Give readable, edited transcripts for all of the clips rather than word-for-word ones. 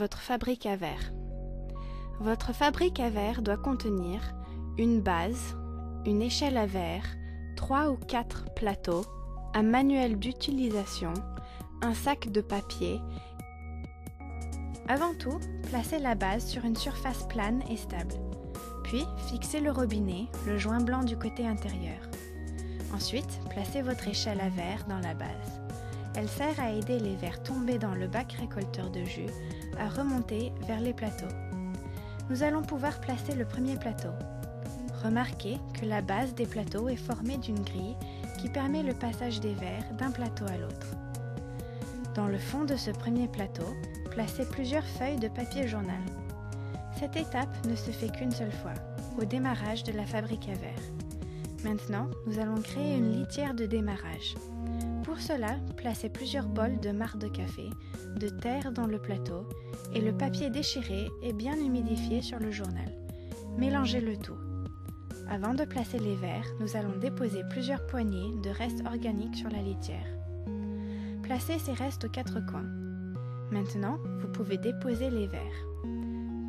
votre fabrique à verre. Votre fabrique à verre doit contenir une base, une échelle à verre, 3 ou 4 plateaux, un manuel d'utilisation, un sac de papier. Avant tout, placez la base sur une surface plane et stable. Puis, fixez le robinet, le joint blanc du côté intérieur. Ensuite, placez votre échelle à verre dans la base. Elle sert à aider les verres tombés dans le bac récolteur de jus à remonter vers les plateaux. Nous allons pouvoir placer le premier plateau. Remarquez que la base des plateaux est formée d'une grille qui permet le passage des verres d'un plateau à l'autre. Dans le fond de ce premier plateau, placez plusieurs feuilles de papier journal. Cette étape ne se fait qu'une seule fois, au démarrage de la fabrique à verre. Maintenant, nous allons créer une litière de démarrage. Pour cela, placez plusieurs bols de marc de café, de terre dans le plateau et le papier déchiré et bien humidifié sur le journal. Mélangez le tout. Avant de placer les verres, nous allons déposer plusieurs poignées de restes organiques sur la litière. Placez ces restes aux 4 coins. Maintenant, vous pouvez déposer les verres.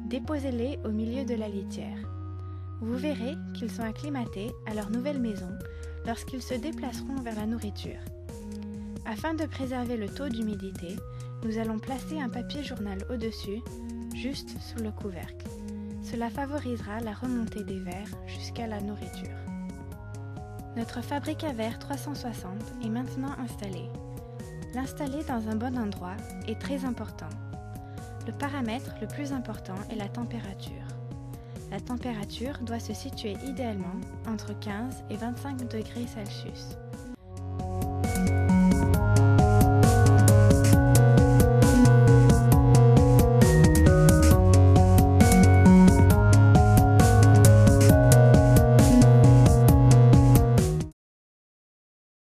Déposez-les au milieu de la litière. Vous verrez qu'ils sont acclimatés à leur nouvelle maison lorsqu'ils se déplaceront vers la nourriture. Afin de préserver le taux d'humidité, nous allons placer un papier journal au-dessus, juste sous le couvercle. Cela favorisera la remontée des verres jusqu'à la nourriture. Notre fabrique à verre 360 est maintenant installée. L'installer dans un bon endroit est très important. Le paramètre le plus important est la température. La température doit se situer idéalement entre 15 et 25 degrés Celsius.